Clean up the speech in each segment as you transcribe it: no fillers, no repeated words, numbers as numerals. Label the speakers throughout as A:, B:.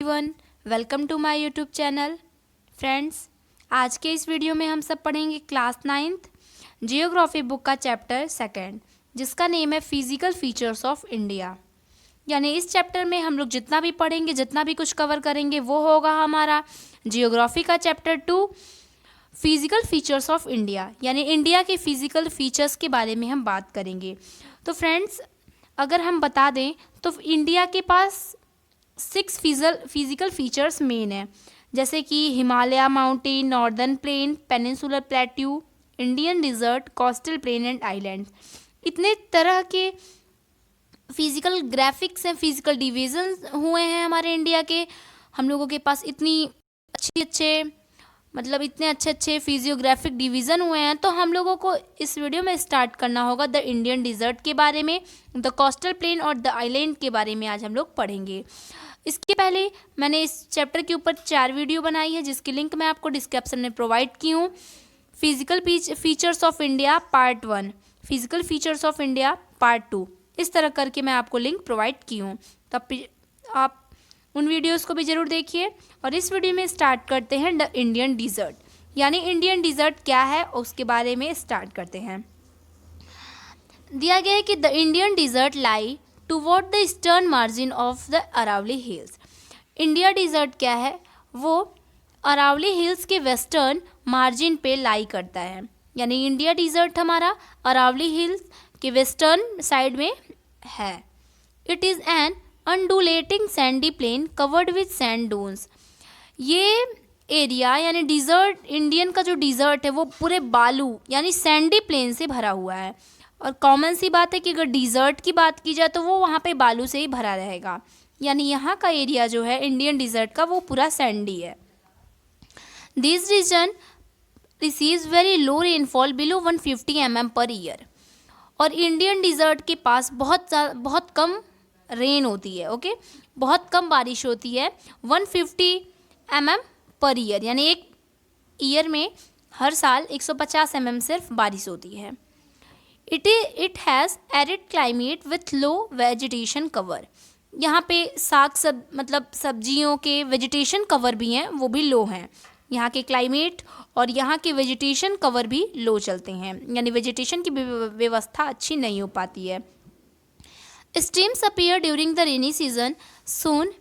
A: Everyone, welcome to my YouTube channel. Friends, आज के इस वीडियो में हम सब पढ़ेंगे क्लास 9th जियोग्राफी बुक का चैप्टर 2 जिसका नेम है फिजिकल फीचर्स ऑफ इंडिया। यानी इस चैप्टर में हम लोग जितना भी पढ़ेंगे, जितना भी कुछ कवर करेंगे वो होगा हमारा जियोग्राफी का chapter 2 physical features of India. यानी इंडिया के फिजिकल फीचर्स के बारे में हम बात करेंगे। तो फ्रेंड्स, अगर हम बता दें तो इंडिया के पास 6 फिजिकल फीचर्स मेन है, जैसे कि Himalaya mountain, northern plain, peninsular plateau, Indian desert, coastal plain and island. इतने तरह के फिजिकल ग्राफिक्स हैं, फिजिकल डिवीजन हुए हैं हमारे इंडिया के। हम लोगों के पास इतने अच्छे फिजियोग्राफिक डिवीज़न हुए हैं। तो हम लोगों को इस वीडियो में स्टार्ट करना होगा द इंडियन डिजर्ट के बारे में, द कोस्टल प्लेन और द आइलैंड के बारे में आज हम लोग पढ़ेंगे। इसके पहले मैंने इस चैप्टर के ऊपर 4 वीडियो बनाई है जिसकी लिंक मैं आपको डिस्क्रिप्शन में प्रोवाइड की हूँ। Physical features of India part 1, physical features of India part 2, इस तरह करके मैं आपको लिंक प्रोवाइड की हूँ। तब आप उन वीडियोस को भी ज़रूर देखिए। और इस वीडियो में स्टार्ट करते हैं द इंडियन डिजर्ट। यानी इंडियन डिजर्ट क्या है उसके बारे में स्टार्ट करते हैं। दिया गया है कि the Indian desert lie toward the eastern margin of the Aravalli hills. India desert क्या है, वो अरावली हिल्स के वेस्टर्न मार्जिन पे लाई करता है। यानी इंडिया डिजर्ट हमारा अरावली हिल्स के वेस्टर्न साइड में है। It is an undulating sandy plain covered with sand dunes. ये एरिया यानी डिजर्ट, इंडियन का जो डिजर्ट है वो पूरे बालू यानी सैंडी प्लेन से भरा हुआ है। और कॉमन सी बात है कि अगर डिजर्ट की बात की जाए तो वो वहाँ पे बालू से ही भरा रहेगा। यानी यहाँ का एरिया जो है इंडियन डिजर्ट का वो पूरा सैंडी है। This region receives very low rainfall below 150 mm per year. और इंडियन डिजर्ट के पास बहुत कम रेन होती है। ओके, बहुत कम बारिश होती है, 150 mm पर ईयर। यानी एक ईयर में हर साल 150 mm सिर्फ बारिश होती है। It has arid climate with low vegetation cover. यहाँ पे सब्जियों के वेजिटेशन कवर भी हैं, वो भी लो हैं। यहाँ के क्लाइमेट और यहाँ के वेजिटेशन कवर भी लो चलते हैं, यानी वेजिटेशन की व्यवस्था अच्छी नहीं हो पाती है। Streams appear during the rainy season soon.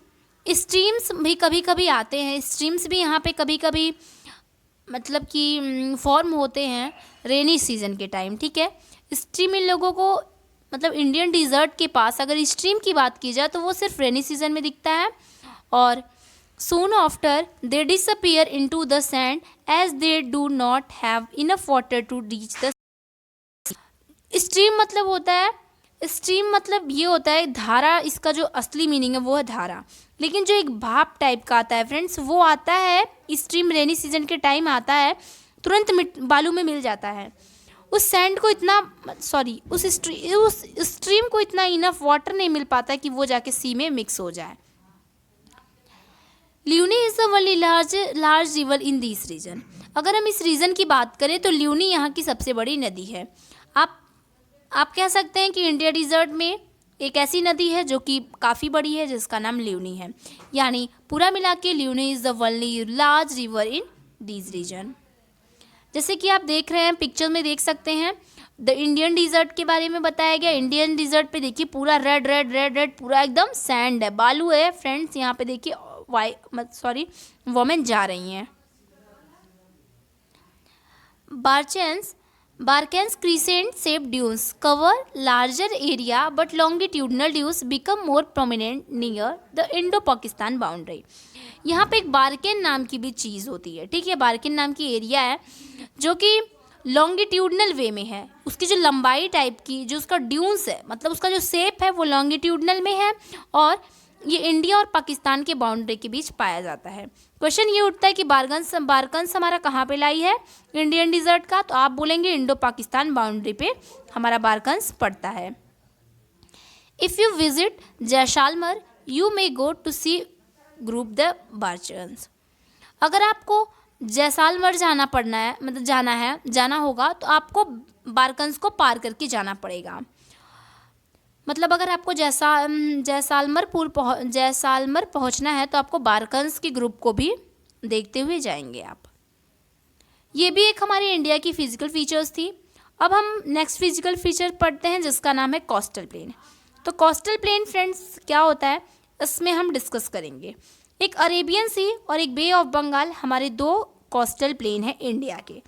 A: Streams भी कभी कभी आते हैं, स्ट्रीम्स भी यहाँ पे कभी कभी फॉर्म होते हैं रेनी सीजन के टाइम। ठीक है, स्ट्रीम इन लोगों को इंडियन डिजर्ट के पास अगर स्ट्रीम की बात की जाए तो वो सिर्फ रेनी सीजन में दिखता है। और soon after they disappear into the sand as they do not have enough water to reach the. Stream ये होता है धारा। इसका जो असली मीनिंग है वो है धारा, लेकिन जो एक भाप टाइप का आता है फ्रेंड्स, वो आता है स्ट्रीम रेनी सीजन के टाइम आता है, तुरंत बालू में मिल जाता है। उस स्ट्रीम को इतना इनफ वाटर नहीं मिल पाता कि वो जाके सी में मिक्स हो जाए। Luni is the only large river in this region. अगर हम इस रीजन की बात करें तो ल्यूनी यहाँ की सबसे बड़ी नदी है। आप कह सकते हैं कि इंडिया डिजर्ट में एक ऐसी नदी है जो कि काफ़ी बड़ी है जिसका नाम ल्यूनी है। यानी पूरा मिला के Luni is the only large river in this region. जैसे कि आप देख रहे हैं, पिक्चर में देख सकते हैं द इंडियन डिजर्ट के बारे में बताया गया। इंडियन डिजर्ट पे देखिए पूरा रेड पूरा एकदम सैंड है, बालू है फ्रेंड्स। यहाँ पे देखिए वोमेन जा रही हैं। Barkhan's crescent shaped dunes cover larger area but longitudinal dunes become more prominent near the Indo-Pakistan boundary। यहाँ पे एक बारकेन नाम की भी चीज़ होती है। ठीक है, बारकेन नाम की एरिया है जो कि लॉन्गिट्यूडनल वे में है। उसकी जो लंबाई टाइप की जो उसका ड्यून्स है, उसका जो शेप है वो लॉन्गिट्यूडनल में है और ये इंडिया और पाकिस्तान के बाउंड्री के बीच पाया जाता है। क्वेश्चन ये उठता है कि बारकन्स हमारा कहाँ पे लाई है इंडियन डिजर्ट का, तो आप बोलेंगे इंडो पाकिस्तान बाउंड्री पे हमारा बारकन्स पड़ता है। If you visit Jaisalmer you may go to see group the barchans. अगर आपको जैसलमेर जाना होगा तो आपको बारकन्स को पार करके जाना पड़ेगा। मतलब अगर आपको जैसालमर पहुंचना है तो आपको बारकंस के ग्रुप को भी देखते हुए जाएंगे आप। ये भी एक हमारी इंडिया की फिजिकल फीचर्स थी। अब हम नेक्स्ट फिजिकल फीचर पढ़ते हैं जिसका नाम है कोस्टल प्लेन। तो कोस्टल प्लेन फ्रेंड्स क्या होता है, इसमें हम डिस्कस करेंगे। एक अरेबियन सी और एक बे ऑफ बंगाल हमारे दो कोस्टल प्लेन हैं इंडिया के,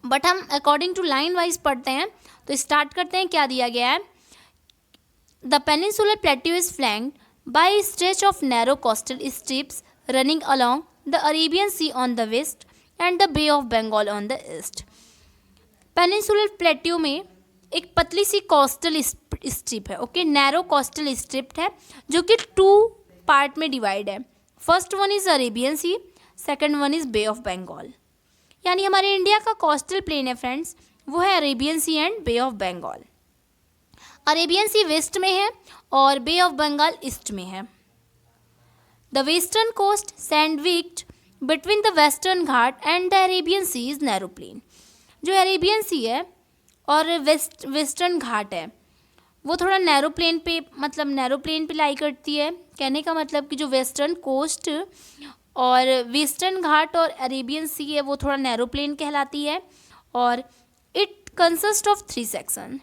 A: बट हम अकॉर्डिंग टू लाइन वाइज पढ़ते हैं। तो स्टार्ट करते हैं, क्या दिया गया है। The peninsular plateau is flanked by stretch of narrow coastal strips running along the Arabian sea on the west and the bay of Bengal on the east. Peninsular plateau में एक पतली सी कोस्टल स्ट्रिप है, ओके, नैरो कोस्टल स्ट्रिप है जो कि 2 part में divide है। First one is Arabian sea, second one is bay of Bengal. यानी हमारे इंडिया का कोस्टल प्लेन है फ्रेंड्स, वो है Arabian sea and bay of Bengal. Arabian sea west में है और बे ऑफ बंगाल ईस्ट में है। The western coast sandwiched between the western Ghat and the Arabian sea is narrow plain. जो अरेबियन सी है और वेस्टर्न घाट है वो थोड़ा नैरो प्लेन पे लाई करती है। कहने का मतलब कि जो वेस्टर्न कोस्ट और वेस्टर्न घाट और अरेबियन सी है वो थोड़ा नैरो प्लेन कहलाती है। और इट कंसिस्ट ऑफ 3 सेक्शन,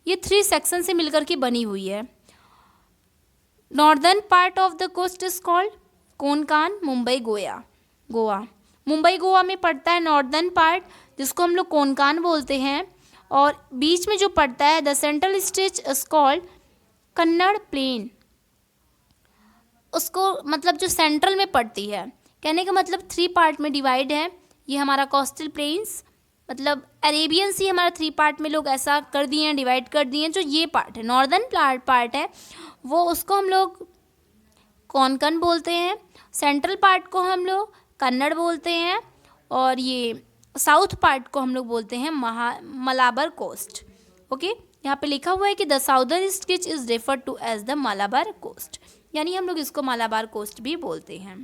A: ये 3 सेक्शन से मिलकर के बनी हुई है। Northern part of the coast is called Konkan, Mumbai Goa. Mumbai Goa में पड़ता है नॉर्दर्न पार्ट, जिसको हम लोग कोंकण बोलते हैं। और बीच में जो पड़ता है the central stretch is called Kannad plain, उसको मतलब जो सेंट्रल में पड़ती है। कहने का मतलब 3 पार्ट में डिवाइड है ये हमारा कोस्टल प्लेन्स। मतलब अरेबियन सी हमारा 3 पार्ट में लोग ऐसा कर दिए हैं, डिवाइड कर दिए हैं। जो ये पार्ट है नॉर्दर्न पार्ट है वो उसको हम लोग कोंकण बोलते हैं, सेंट्रल पार्ट को हम लोग कन्नड़ बोलते हैं और ये साउथ पार्ट को हम लोग बोलते हैं मलाबार कोस्ट। ओके, यहाँ पे लिखा हुआ है कि the southern stretch is referred to as the Malabar coast, यानी हम लोग इसको मलाबार कोस्ट भी बोलते हैं।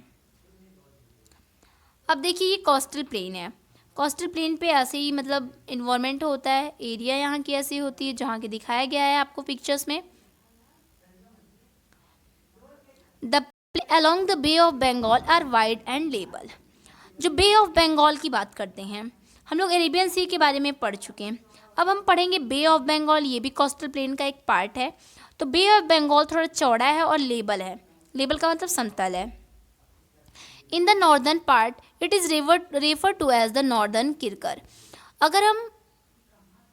A: अब देखिए ये कोस्टल प्लेन है। कोस्टल प्लेन पे ऐसे ही मतलब इन्वायरमेंट होता है, एरिया यहाँ की ऐसी होती है जहाँ की दिखाया गया है आपको पिक्चर्स में। The along the bay of Bengal are wide and level. जो बे ऑफ बंगाल की बात करते हैं, हम लोग अरेबियन सी के बारे में पढ़ चुके हैं। अब हम पढ़ेंगे बे ऑफ बंगाल, ये भी कोस्टल प्लेन का एक पार्ट है। तो बे ऑफ बंगाल थोड़ा चौड़ा है और लेवल है, लेवल का मतलब समतल है। In the northern part it is refer to as the northern किरकर। अगर हम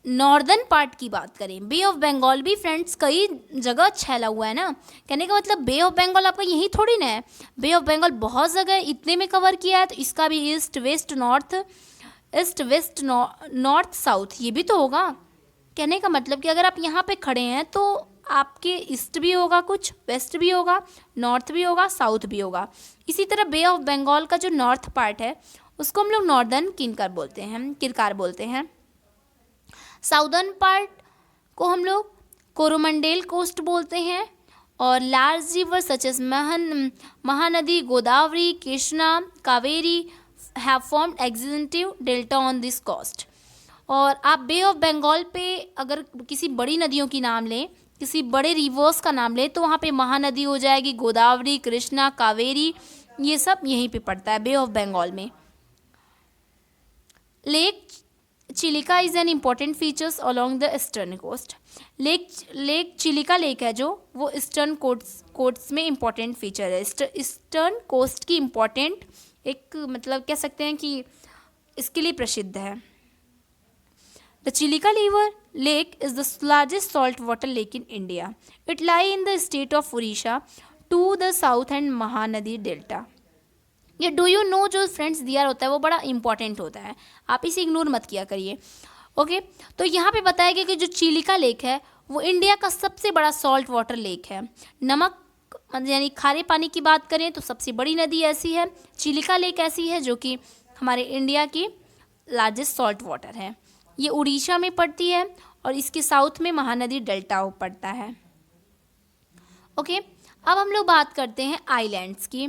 A: नॉर्दर्न पार्ट की बात करें, बे ऑफ बंगाल भी फ्रेंड्स कई जगह फैला हुआ है ना। कहने का मतलब बे ऑफ बंगाल आपका यही थोड़ी ना है, बे ऑफ बंगाल बहुत जगह इतने में कवर किया है। तो इसका भी ईस्ट वेस्ट नॉर्थ साउथ ये भी तो होगा। कहने का मतलब कि अगर आप यहाँ पे खड़े हैं तो आपके ईस्ट भी होगा, कुछ वेस्ट भी होगा, नॉर्थ भी होगा, साउथ भी होगा। इसी तरह बे ऑफ बंगाल का जो नॉर्थ पार्ट है उसको हम लोग नॉर्दर्न किरकार बोलते हैं। साउदर्न पार्ट को हम लोग कोरोमंडेल कोस्ट बोलते हैं। और large river such as Mahanadi, Godavari, Krishna, Kaveri have formed extensive delta on this coast. और आप बे ऑफ बंगाल पे अगर किसी बड़ी नदियों की नाम लें, किसी बड़े रिवर्स का नाम लें, तो वहाँ पे महानदी हो जाएगी, गोदावरी, कृष्णा, कावेरी, ये सब यहीं पे पड़ता है बे ऑफ बंगाल में। Lake Chilika is an important features along the eastern coast. Lake Chilika lake है जो वो ईस्टर्न कोस्ट में इम्पॉर्टेंट फीचर है। ईस्टर्न कोस्ट की इम्पॉर्टेंट एक मतलब कह सकते हैं कि इसके लिए प्रसिद्ध है। The Chilika lake is the largest salt water lake in India. It lie in the state of Orissa to the south and Mahanadi delta. ये डू यू नो जो फ्रेंड्स दिया होता है वो बड़ा इंपॉर्टेंट होता है, आप इसे इग्नोर मत किया करिए। ओके, तो यहाँ पे बताया गया कि जो चिलिका लेक है वो इंडिया का सबसे बड़ा सॉल्ट वाटर लेक है। नमक यानी खारे पानी की बात करें तो सबसे बड़ी नदी ऐसी है, चिलिका लेक ऐसी है जो कि हमारे इंडिया की लार्जेस्ट सॉल्ट वाटर है। ये उड़ीसा में पड़ती है और इसके साउथ में महानदी डेल्टा पड़ता है। ओके, अब हम लोग बात करते हैं आइलैंड्स की।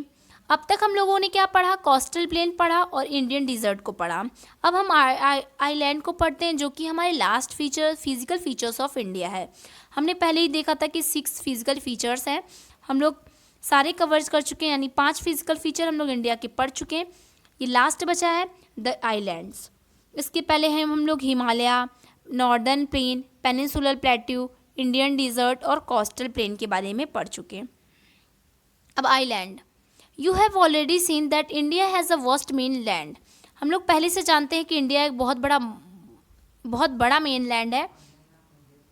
A: अब तक हम लोगों ने क्या पढ़ा, कोस्टल प्लेन पढ़ा और इंडियन डिजर्ट को पढ़ा। अब हम आइलैंड को पढ़ते हैं, जो कि हमारे last physical features of India है। हमने पहले ही देखा था कि 6 फिजिकल फीचर्स हैं, हम लोग सारे कवर्स कर चुके हैं, यानी 5 फिजिकल फीचर हम लोग इंडिया के पढ़ चुके हैं। ये लास्ट बचा है द आइलैंड्स। इसके पहले हैं हम लोग Himalaya, northern plain, peninsular plateau, Indian desert और कोस्टल प्लेन के बारे में पढ़ चुके हैं। अब island, you have already seen that India has a vast main land. हम लोग पहले से जानते हैं कि इंडिया एक बहुत बड़ा मेन लैंड है।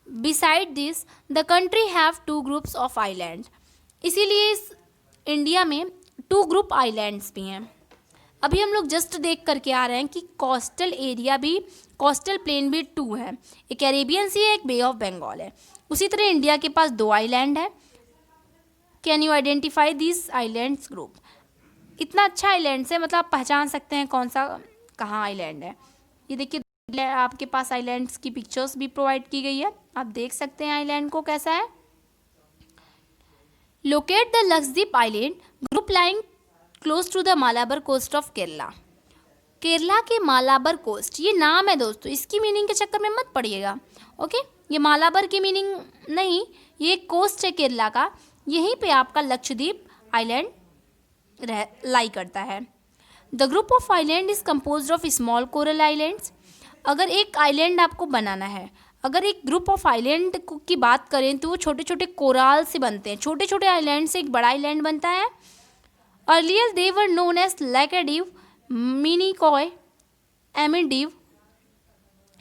A: Beside this the country have 2 groups of island. इसीलिए इस इंडिया में 2 ग्रुप आइलैंड्स भी हैं। अभी हम लोग जस्ट देख करके आ रहे हैं कि कोस्टल एरिया भी, कोस्टल प्लेन भी 2 है, एक अरेबियन सी है, एक बे ऑफ बंगाल है। उसी तरह इंडिया के पास 2 आइलैंड है। Can you identify this islands group. इतना अच्छा आइलैंड्स है, मतलब आप पहचान सकते हैं कौन सा कहाँ आइलैंड है। ये देखिए आपके पास आइलैंड्स की पिक्चर्स भी प्रोवाइड की गई है, आप देख सकते हैं आइलैंड को कैसा है। Locate the Lakshadweep island group lying close to the Malabar coast of Kerala. Kerala के मालाबार कोस्ट, ये नाम है दोस्तों, इसकी मीनिंग के चक्कर में मत पड़िएगा, ओके। ये मालाबार की मीनिंग नहीं, ये एक कोस्ट है केरला का, यहीं पे आपका लक्षद्वीप आइलैंड लाई करता है। The group of island is composed of small coral islands. अगर एक आइलैंड आपको बनाना है, अगर एक ग्रुप ऑफ आइलैंड की बात करें तो वो छोटे छोटे कोराल से बनते हैं, छोटे छोटे आइलैंड से एक बड़ा आइलैंड बनता है। Earlier they were known as Laccadive, Minicoy, Amindivi,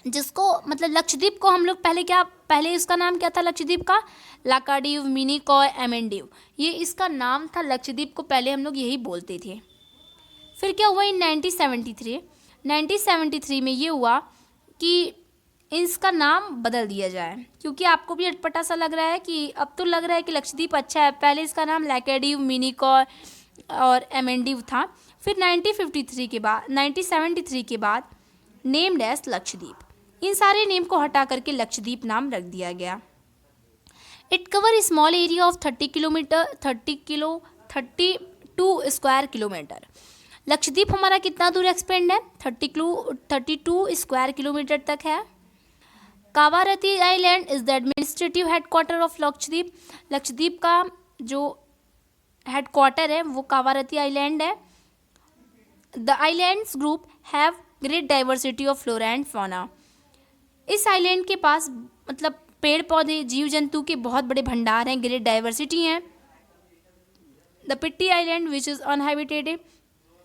A: जिसको मतलब लक्षद्वीप को हम लोग पहले इसका नाम क्या था लक्षद्वीप का, लाकाडीव, मिनिकॉय, एमेंडीव, ये इसका नाम था लक्षद्वीप को, पहले हम लोग यही बोलते थे। फिर क्या हुआ इन 1973 में ये हुआ कि इसका नाम बदल दिया जाए, क्योंकि आपको भी अटपटा सा लग रहा है कि अब तो लग रहा है कि लक्षद्वीप अच्छा है। पहले इसका नाम लाकाडीव, मिनिकॉय और एमेंडीव था। फिर 1973 के बाद नेम्ड एज लक्षद्वीप। इन सारे नेम को हटा करके लक्षद्वीप नाम रख दिया गया। It cover small area of 32 square kilometre. Lakshadweep हमारा कितना दूर एक्सपेंड है, 32 स्क्वायर किलोमीटर तक है। Kavaratti island is the administrative headquarter of Lakshadweep. Lakshadweep का जो हेडक्वार्टर है वो कावारती आइलैंड है। The islands group have great diversity of flora and fauna. इस आइलैंड के पास मतलब पेड़ पौधे, जीव जंतु के बहुत बड़े भंडार हैं, ग्रेट डाइवर्सिटी हैं। The Pitti island which is unhabitated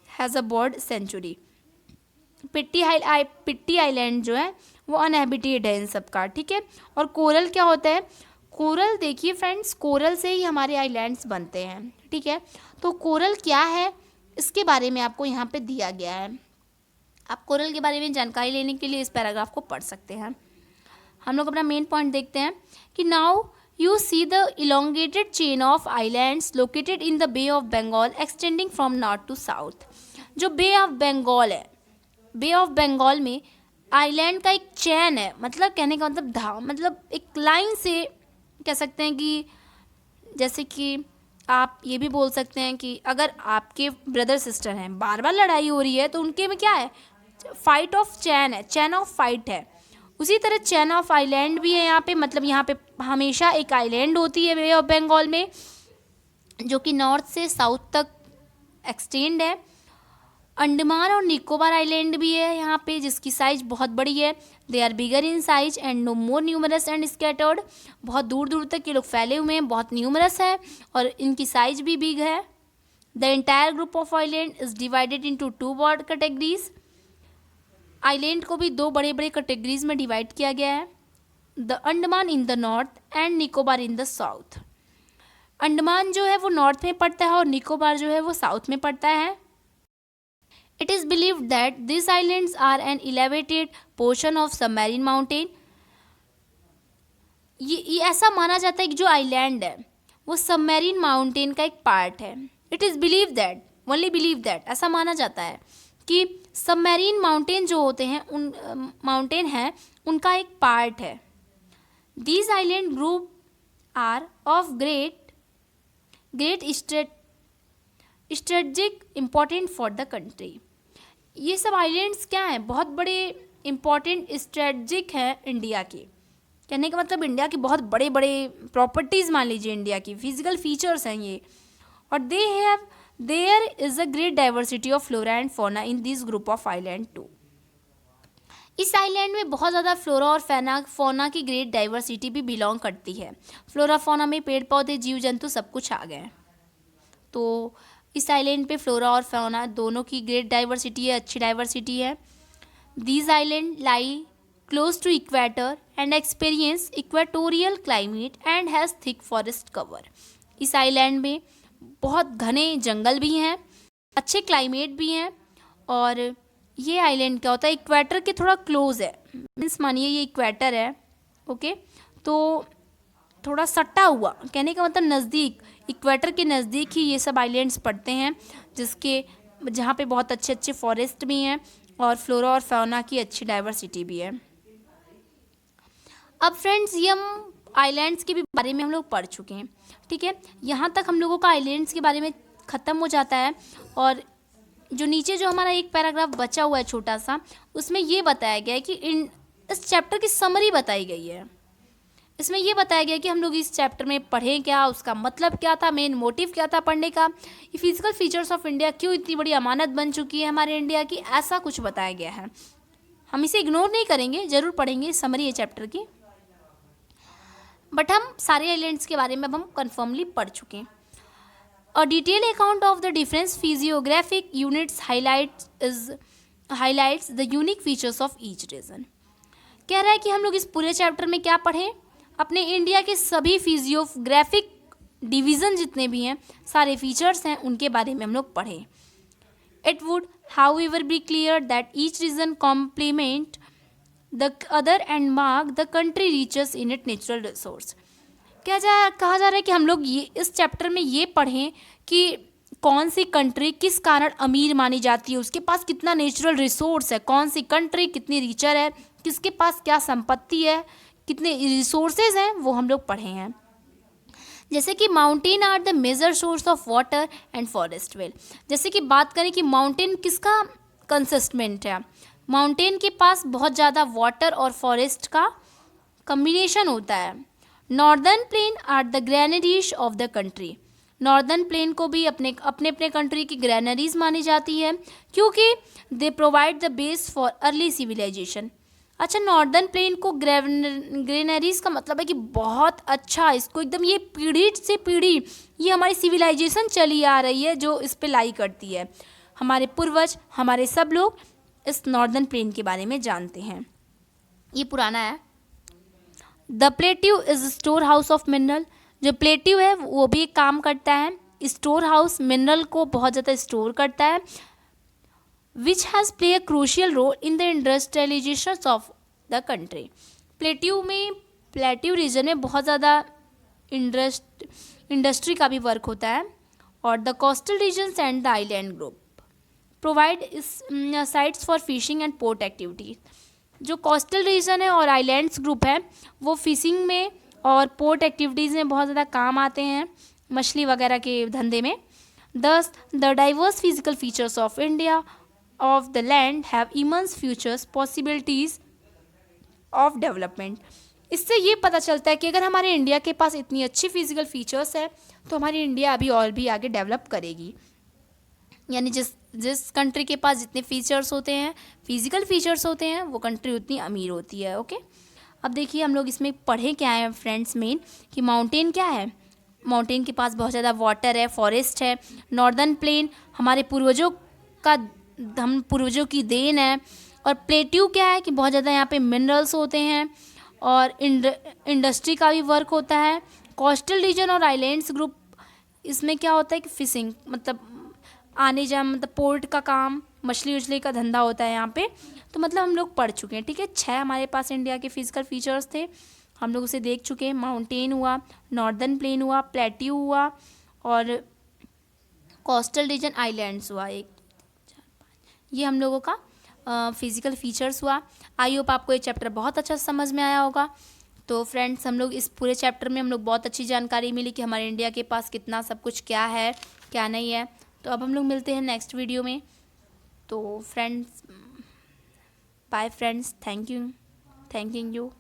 A: has a bird sanctuary. Pitti island जो है वो अनहैबिटेड है इन सब का, ठीक है। और कोरल क्या होता है, कोरल देखिए फ्रेंड्स, कोरल से ही हमारे आइलैंड्स बनते हैं, ठीक है। तो कोरल क्या है इसके बारे में आपको यहाँ पे दिया गया है। आप कोरल के बारे में जानकारी लेने के लिए इस पैराग्राफ को पढ़ सकते हैं। हम लोग अपना मेन पॉइंट देखते हैं कि now you see the elongated chain of islands located in the bay of Bengal extending from north to south. जो बे ऑफ बंगाल है, बे ऑफ बंगाल में आइलैंड का एक चैन है, मतलब कहने का मतलब एक लाइन से कह सकते हैं कि जैसे कि आप ये भी बोल सकते हैं कि अगर आपके ब्रदर सिस्टर हैं, बार बार लड़ाई हो रही है तो उनके में क्या है, फाइट ऑफ चैन है, चैन ऑफ फाइट है। उसी तरह चैन ऑफ आइलैंड भी है यहाँ पे, मतलब यहाँ पे हमेशा एक आइलैंड होती है बे ऑफ बंगाल में, जो कि नॉर्थ से साउथ तक एक्सटेंड है। अंडमान और निकोबार आइलैंड भी है यहाँ पे, जिसकी साइज बहुत बड़ी है। They are bigger in size and no more numerous and scattered. बहुत दूर दूर तक ये लोग फैले हुए हैं, बहुत न्यूमरस है और इनकी साइज भी बिग है। The entire group of island is divided into 2 broad categories. Island को भी 2 बड़े बड़े कैटेगरीज में डिवाइड किया गया है। The Andaman in the north and Nicobar in the south. Andaman जो है वो नॉर्थ में पड़ता है और निकोबार जो है वो साउथ में पड़ता है। It is believed that these islands are an elevated portion of submarine mountain. ये ऐसा माना जाता है कि जो आइलैंड है वो सबमरीन माउंटेन का एक पार्ट है। It is believed that, only believed that, ऐसा माना जाता है कि सबमरीन माउंटेन जो होते हैं उन माउंटेन हैं उनका एक पार्ट है। These island group are of great strategic important for the country. ये सब आइलैंड्स क्या हैं, बहुत बड़े इम्पॉर्टेंट स्ट्रेटजिक हैं इंडिया के। कहने का मतलब इंडिया की बहुत बड़े बड़े प्रॉपर्टीज़ मान लीजिए, इंडिया की फिजिकल फीचर्स हैं ये। और there is a great diversity of flora and fauna in this group of island too. इस आइलैंड में बहुत ज़्यादा फ्लोरा और फौना की ग्रेट डाइवर्सिटी भी बिलोंग करती है। फ्लोरा फौना में पेड़ पौधे जीव जंतु सब कुछ आ गए। तो इस आइलैंड पे फ्लोरा और फौना दोनों की ग्रेट डाइवर्सिटी है, अच्छी डाइवर्सिटी है। These island lie close to equator and experience equatorial climate and has thick forest cover. इस आइलैंड में बहुत घने जंगल भी हैं, अच्छे क्लाइमेट भी हैं। और ये आइलैंड क्या होता है, इक्वेटर के थोड़ा क्लोज है, मीन्स मानिए ये इक्वेटर है, ओके, तो थोड़ा सटा हुआ, कहने का मतलब नज़दीक, इक्वेटर के नज़दीक ही ये सब आइलैंड्स पड़ते हैं, जहाँ पे बहुत अच्छे अच्छे फॉरेस्ट भी हैं और फ्लोरा और फौना की अच्छी डाइवर्सिटी भी है। अब फ्रेंड्स, ये हम आइलैंड्स के भी बारे में हम लोग पढ़ चुके हैं, ठीक है। यहाँ तक हम लोगों का आइलैंड्स के बारे में ख़त्म हो जाता है। और जो नीचे जो हमारा एक पैराग्राफ बचा हुआ है छोटा सा, उसमें ये बताया गया है कि इस चैप्टर की समरी बताई गई है। इसमें ये बताया गया कि हम लोग इस चैप्टर में पढ़ें क्या, उसका मतलब क्या था, मेन मोटिव क्या था पढ़ने का, ये फिजिकल फीचर्स ऑफ इंडिया क्यों इतनी बड़ी अमानत बन चुकी है हमारे इंडिया की, ऐसा कुछ बताया गया है। हम इसे इग्नोर नहीं करेंगे, ज़रूर पढ़ेंगे समरी है चैप्टर की। बट हम सारे आइलैंड्स के बारे में अब हम कन्फर्मली पढ़ चुके हैं। A detail account of the difference physiographic units highlights the unique features of each reason. कह रहा है कि हम लोग इस पूरे चैप्टर में क्या पढ़ें, अपने इंडिया के सभी फिजियोग्राफिक डिवीज़न जितने भी हैं, सारे फीचर्स हैं, उनके बारे में हम लोग पढ़ें। It would however be clear that each region complement the other and mark the country riches in it natural resource. कहा जा रहा है कि हम लोग ये इस चैप्टर में ये पढ़ें कि कौन सी कंट्री किस कारण अमीर मानी जाती है, उसके पास कितना नेचुरल रिसोर्स है, कौन सी कंट्री कितनी रिचर है, किसके पास क्या संपत्ति है, कितने रिसोर्सेज हैं, वो हम लोग पढ़े हैं। जैसे कि mountain are the major source of water and forest well. जैसे कि बात करें कि माउंटेन किसका कंसिस्टेंट है, माउंटेन के पास बहुत ज़्यादा वाटर और फॉरेस्ट का कम्बिनेशन होता है। Northern plain are the granaries of the country. Northern plain को भी अपने अपने कंट्री की ग्रैनरीज मानी जाती है, क्योंकि they provide the base for early civilisation. अच्छा, नॉर्दर्न प्लेन को ग्रेनरीज का मतलब है कि बहुत अच्छा, इसको एकदम ये पीढ़ी से पीढ़ी ये हमारी सिविलाइजेशन चली आ रही है जो इस पे लाई करती है। हमारे पूर्वज, हमारे सब लोग इस नॉर्दर्न प्लेन के बारे में जानते हैं। ये पुराना है। The plateau is store house of mineral. जो प्लेट्यू है वो भी एक काम करता है, स्टोर हाउस, मिनरल को बहुत ज़्यादा स्टोर करता है। Which has play a crucial role in the industrialisation of the country. Plateau region में बहुत ज़्यादा इंडस्ट्री का भी वर्क होता है। और the coastal regions and the island group provide sites for fishing and port activities. जो कोस्टल रीजन है और आइलैंड्स ग्रुप है वो फिशिंग में और पोर्ट एक्टिविटीज़ में बहुत ज़्यादा काम आते हैं, मछली वगैरह के धंधे में। दस the diverse physical features of India of the land have immense futures possibilities of development. इससे ये पता चलता है कि अगर हमारे इंडिया के पास इतनी अच्छी फिजिकल फीचर्स है तो हमारी इंडिया अभी और भी आगे डेवलप करेगी। यानी जिस कंट्री के पास जितने फीचर्स होते हैं, फिजिकल फीचर्स होते हैं, वो कंट्री उतनी अमीर होती है। ओके, अब देखिए हम लोग इसमें पढ़े क्या है फ्रेंड्स, मेन कि माउंटेन क्या है। माउंटेन के पास बहुत ज़्यादा वाटर है, फॉरेस्ट है। नॉर्दर्न प्लेन हमारे पूर्वजों की देन है। और प्लेट्यू क्या है कि बहुत ज़्यादा यहाँ पे मिनरल्स होते हैं और इंडस्ट्री का भी वर्क होता है। कोस्टल रीजन और आइलैंड्स ग्रुप, इसमें क्या होता है कि फिशिंग, मतलब आने जा, मतलब पोर्ट का काम, मछली उछली का धंधा होता है यहाँ पे। तो मतलब हम लोग पढ़ चुके हैं, ठीक है। 6 हमारे पास इंडिया के फिजिकल फीचर्स थे, हम लोग उसे देख चुके हैं। माउंटेन हुआ, नॉर्दर्न प्लेन हुआ, प्लेट्यू हुआ और कोस्टल रीजन, आइलैंड्स हुआ। 1 2 3 4 5 ये हम लोगों का फिजिकल फीचर्स हुआ। आई होप आपको ये चैप्टर बहुत अच्छा समझ में आया होगा। तो फ्रेंड्स, हम लोग इस पूरे चैप्टर में हम लोग बहुत अच्छी जानकारी मिली कि हमारे इंडिया के पास कितना सब कुछ क्या है क्या नहीं है। तो अब हम लोग मिलते हैं नेक्स्ट वीडियो में। तो friends, bye friends, thanking you.